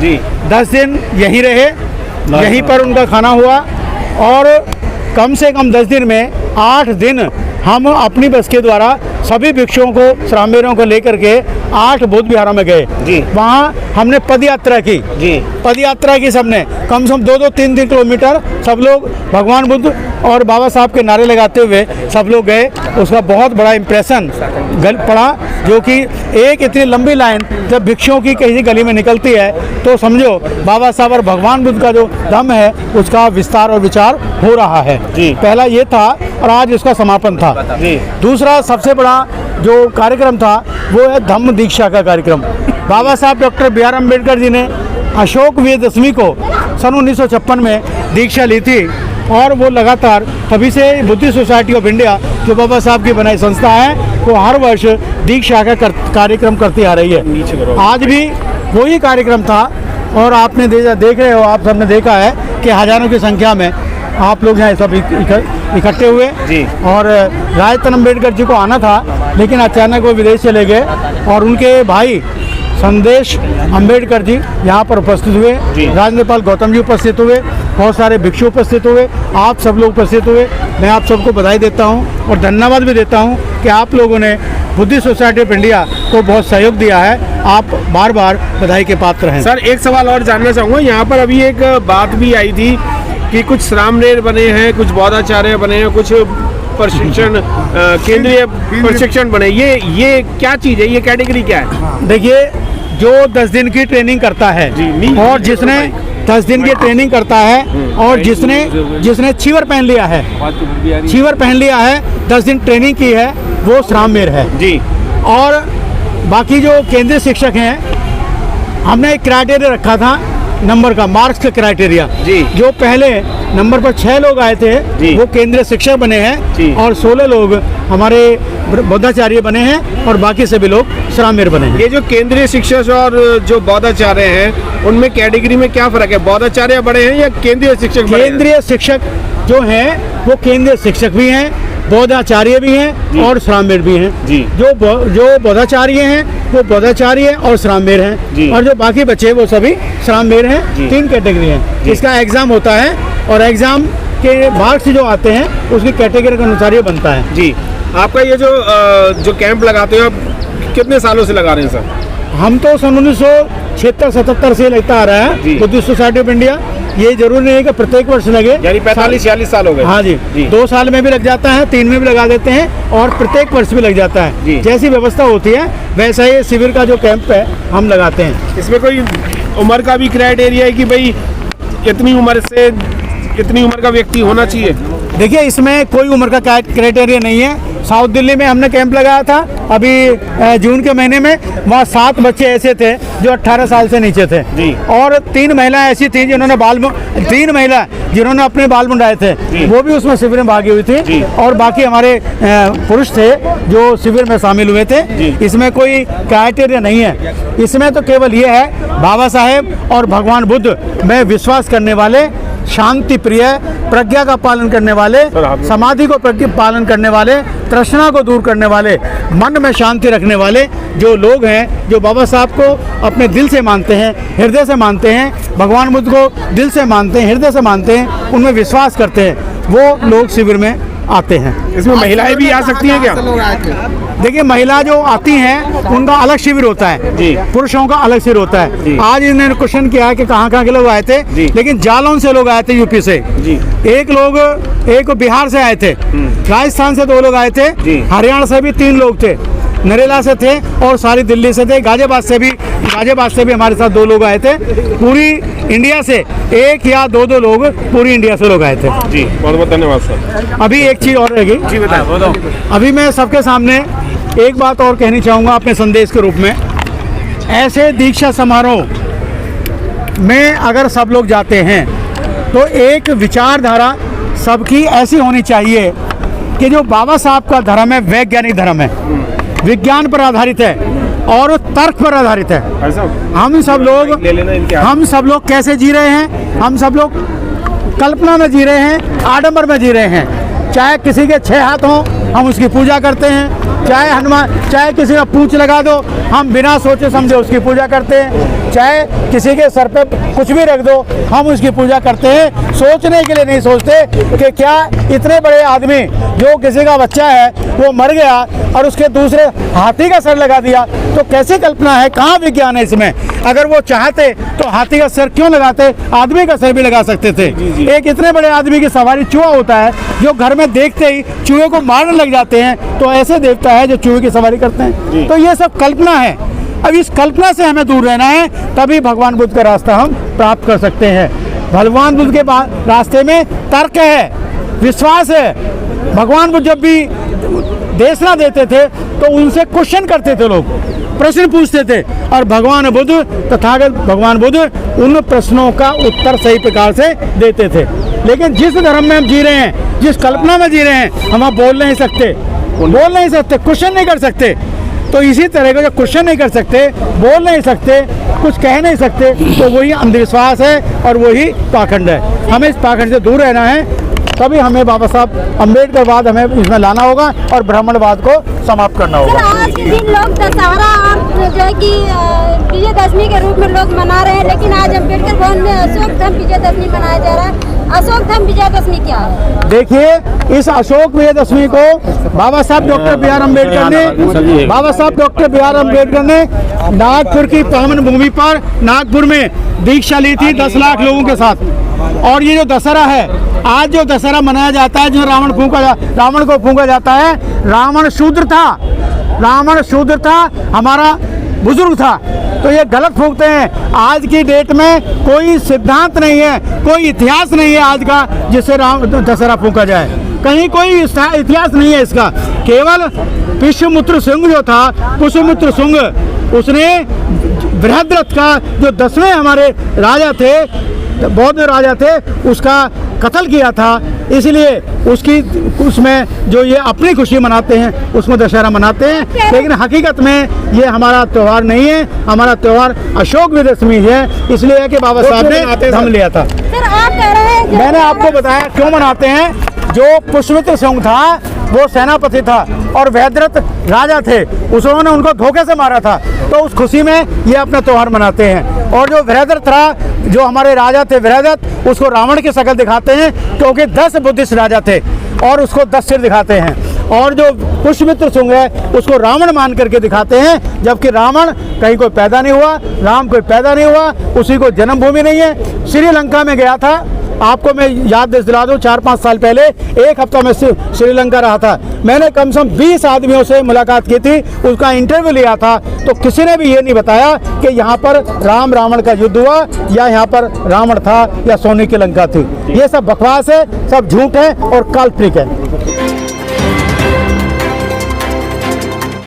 जी। 10 दिन यहीं रहे, यहीं पर उनका खाना हुआ और कम से कम 10 दिन में 8 दिन हम अपनी बस के द्वारा सभी भिक्षुओं को, श्रामेरों को लेकर के 8 बौद्ध विहारों में गए जी। वहाँ हमने पद यात्रा की जी। पद यात्रा की सबने कम से कम 2-3 किलोमीटर सब लोग भगवान बुद्ध और बाबा साहब के नारे लगाते हुए सब लोग गए। उसका बहुत बड़ा इम्प्रेशन पड़ा, जो कि एक इतनी लंबी लाइन जब भिक्षुओं की किसी गली में निकलती है तो समझो बाबा साहब और भगवान बुद्ध का जो धम्म है उसका विस्तार और विचार हो रहा है जी। पहला ये था और आज इसका समापन था जी। दूसरा सबसे बड़ा जो कार्यक्रम था वो है धम्म दीक्षा का कार्यक्रम। बाबा साहब doctor B are Ambedkar ji ने अशोक विजयदशमी को सन 1956 में दीक्षा ली थी और वो लगातार तभी से बुद्धिस्ट सोसाइटी ऑफ इंडिया जो बाबा साहब की बनाई संस्था है वो हर वर्ष दीक्षा का कार्यक्रम करती आ रही है। आज भी वही कार्यक्रम था और आपने देख रहे हो, आप सबने देखा है कि हजारों की संख्या में आप लोग यहाँ सब इकट्ठे हुए जी। और राजतन अम्बेडकर जी को आना था लेकिन अचानक वो विदेश चले गए और उनके भाई संदेश अम्बेडकर जी यहाँ पर उपस्थित हुए, राजनेपाल गौतम जी उपस्थित हुए, बहुत सारे भिक्षु उपस्थित हुए, आप सब लोग उपस्थित हुए। मैं आप सबको बधाई देता हूँ और धन्यवाद भी देता हूँ कि आप लोगों ने बुद्धिस्ट सोसाइटी ऑफ इंडिया को बहुत सहयोग दिया है। आप बार बार बधाई के पात्र हैं। सर एक सवाल और जानना चाहूँगा, यहाँ पर अभी एक बात भी आई थी कि कुछ श्रामणेर बने हैं, कुछ बौद्धाचार्य बने हैं, कुछ प्रशिक्षण केंद्रीय प्रशिक्षण बने, ये क्या चीज़ है, ये कैटेगरी क्या है? देखिए, जो 10 दिन की ट्रेनिंग करता है और जिसने 10 दिन की ट्रेनिंग करता है और जिसने चीवर पहन लिया है 10 दिन ट्रेनिंग की है वो श्राममेर है जी। और बाकी जो केंद्रीय शिक्षक हैं हमने एक क्राइटेरिया रखा था नंबर का, मार्क्स का क्राइटेरिया जी। जो पहले नंबर पर 6 लोग आए थे वो केंद्रीय शिक्षक बने हैं और 16 लोग हमारे बौद्धाचार्य बने हैं और बाकी सभी लोग श्राममेर बने हैं। ये जो केंद्रीय शिक्षक और जो बौद्धाचार्य हैं उनमें कैटेगरी में क्या फर्क है? बौद्धाचार्य बड़े हैं या केंद्रीय शिक्षक? केंद्रीय शिक्षक जो हैं वो केंद्रीय शिक्षक भी हैं, बौद्धाचार्य भी हैं और श्राममेर भी हैं जी। जो बौद्धाचार्य हैं वो बौद्धाचार्य और श्राममेर हैं और जो बाकी बच्चे वो सभी श्राममेर हैं। 3 कैटेगरी हैं। इसका एग्जाम होता है और एग्जाम के मार्क्स जो आते हैं उसकी कैटेगरी के अनुसार ये बनता है जी। आपका ये जो कैंप लगाते हो आप कितने सालों से लगा रहे हैं सर? हम तो सन 1976-77 से लगता आ रहा है बुद्धिस्ट सोसाइटी ऑफ इंडिया। ये जरूरी नहीं है कि प्रत्येक वर्ष लगे, यानी 45-46 साल हो गए। हाँ जी, 2 साल में भी लग जाता है, 3 में भी लगा देते हैं और प्रत्येक वर्ष भी लग जाता है। जैसी व्यवस्था होती है वैसा ही शिविर का जो कैंप है हम लगाते हैं। इसमें कोई उम्र का भी क्राइटेरिया है कि भाई इतनी उम्र से इतनी उम्र का व्यक्ति होना चाहिए? देखिए, इसमें कोई उम्र का क्राइटेरिया नहीं है। साउथ दिल्ली में हमने कैंप लगाया था अभी जून के महीने में, वहाँ 7 बच्चे ऐसे थे जो 18 साल से नीचे थे और 3 महिलाएं ऐसी थी जिन्होंने 3 महिला जिन्होंने अपने बाल मुंडाए थे वो भी उसमें शिविर में भागी हुई थी और बाकी हमारे पुरुष थे जो शिविर में शामिल हुए थे। इसमें कोई क्राइटेरिया नहीं है। इसमें तो केवल ये है बाबा साहेब और भगवान बुद्ध में विश्वास करने वाले, शांति प्रिय, प्रज्ञा का पालन करने वाले, समाधि को पालन करने वाले, तृष्णा को दूर करने वाले, मन में शांति रखने वाले जो लोग हैं, जो बाबा साहब को अपने दिल से मानते हैं, हृदय से मानते हैं, भगवान बुद्ध को दिल से मानते हैं, हृदय से मानते हैं, उनमें विश्वास करते हैं, वो लोग शिविर में आते हैं। इसमें महिलाएं भी आ सकती हैं क्या? देखिए, महिला जो आती हैं उनका अलग शिविर होता है, पुरुषों का अलग शिविर होता है। आज इन्होंने क्वेश्चन किया कि कहाँ के लोग आए थे, लेकिन जालौन से लोग आए थे, यूपी से एक बिहार से आए थे, राजस्थान से 2 लोग आए थे, हरियाणा से भी 3 लोग थे, नरेला से थे और सारी दिल्ली से थे, गाजियाबाद से भी हमारे साथ 2 लोग आए थे। पूरी इंडिया से 1 या 2 लोग पूरी इंडिया से लोग आए थे जी। बहुत बहुत धन्यवाद सर। अभी एक चीज़ और रहेगी जी, बताओ। अभी मैं सबके सामने एक बात और कहनी चाहूँगा अपने संदेश के रूप में। ऐसे दीक्षा समारोह में अगर सब लोग जाते हैं तो एक विचारधारा सबकी ऐसी होनी चाहिए कि जो बाबा साहब का धर्म है वैज्ञानिक धर्म है, विज्ञान पर आधारित है और तर्क पर आधारित है। हम सब लोग कैसे जी रहे हैं? हम सब लोग कल्पना में जी रहे हैं, आडंबर में जी रहे हैं। चाहे किसी के 6 हाथ हों, हम उसकी पूजा करते हैं। चाहे हनुमान, चाहे किसी का पूंछ लगा दो, हम बिना सोचे समझे उसकी पूजा करते हैं। चाहे किसी के सर पे कुछ भी रख दो, हम उसकी पूजा करते हैं। सोचने के लिए नहीं सोचते कि क्या इतने बड़े आदमी, जो किसी का बच्चा है वो मर गया और उसके दूसरे हाथी का सर लगा दिया, तो कैसी कल्पना है, कहाँ विज्ञान है इसमें। अगर वो चाहते तो हाथी का सर क्यों लगाते, आदमी का सर भी लगा सकते थे। एक इतने बड़े आदमी की सवारी चूहा होता है, जो घर में देखते ही चूहे को मारने लग जाते हैं, तो ऐसे देवता है जो चूहे की सवारी करते हैं। तो ये सब कल्पना है। अब इस कल्पना से हमें दूर रहना है, तभी भगवान बुद्ध का रास्ता हम प्राप्त कर सकते हैं। भगवान बुद्ध के रास्ते में तर्क है, विश्वास है। भगवान बुद्ध जब भी देशना देते थे तो उनसे क्वेश्चन करते थे, लोग प्रश्न पूछते थे, और भगवान बुद्ध, तथागत भगवान बुद्ध उन प्रश्नों का उत्तर सही प्रकार से देते थे। लेकिन जिस धर्म में हम जी रहे हैं, जिस कल्पना में जी रहे हैं, हम बोल नहीं सकते, क्वेश्चन नहीं कर सकते। तो इसी तरह का जो क्वेश्चन नहीं कर सकते, बोल नहीं सकते, कुछ कह नहीं सकते, तो वही अंधविश्वास है और वही पाखंड है। हमें इस पाखंड से दूर रहना है, तभी हमें बाबा साहब अम्बेडकरवाद हमें इसमें लाना होगा और ब्राह्मणवाद को समाप्त करना होगा। आज के दिन लोग दशहरा और जो है कि विजयदशमी के रूप में लोग मना रहे हैं, लेकिन आज अम्बेडकर भवन में अशोक धम विजयदशमी मनाया जा रहा है। अशोक धम विजयदशमी क्या है? देखिए, इस अशोक विजयदशमी को बाबा साहब डॉक्टर बी आर अम्बेडकर ने नागपुर की पावन भूमि पर, नागपुर में दीक्षा ली थी 10 लाख लोगों के साथ। और ये जो दशहरा है, आज जो दशहरा मनाया जाता है, जो रावण को फूंका जाता है, रावण शूद्र था, हमारा बुजुर्ग था, तो ये गलत फूंकते हैं। आज की डेट में कोई सिद्धांत नहीं है, कोई इतिहास नहीं है आज का जिससे दशहरा फूंका जाए। कहीं कोई इतिहास नहीं है इसका। केवल पुष्यमित्र सिंह जो था, पुष्यमित्र सिंह, उसने बृहद्रथ का जो 10वें हमारे राजा थे, बौद्ध राजा थे, उसका कत्ल किया था। इसलिए उसमें जो ये अपनी खुशी मनाते हैं, उसमें दशहरा मनाते हैं। लेकिन हकीकत में ये हमारा त्यौहार नहीं है, हमारा त्यौहार अशोक विजयदशमी है। इसलिए है कि बाबा साहब ने धम लिया था। सर, आप कह रहे हैं, मैंने आपको बताया क्यों मनाते हैं। जो पुष्यमित्र सिंह था वो सेनापति था और बृहद्रथ राजा थे, उन्होंने उनको धोखे से मारा था, तो उस खुशी में ये अपना त्यौहार मनाते हैं। और जो बृहद्रथ था, जो हमारे राजा थे बृहद्रथ, उसको रावण की शक्ल दिखाते हैं क्योंकि 10 बुद्धिस्ट राजा थे और उसको 10 सिर दिखाते हैं। और जो पुष्यमित्र सिंह है, उसको रावण मान करके दिखाते हैं, जबकि रावण कहीं कोई पैदा नहीं हुआ, राम कोई पैदा नहीं हुआ, उसी को जन्मभूमि नहीं है। श्रीलंका में गया था, आपको मैं याद दिला दूं, 4-5 साल पहले 1 हफ्ता में श्रीलंका रहा था। मैंने कम से कम 20 आदमियों से मुलाकात की थी, उसका इंटरव्यू लिया था, तो किसी ने भी ये नहीं बताया कि यहाँ पर राम रावण का युद्ध हुआ या यहाँ पर रावण था या सोने की लंका थी। ये सब बकवास है, सब झूठ है और काल्पनिक है।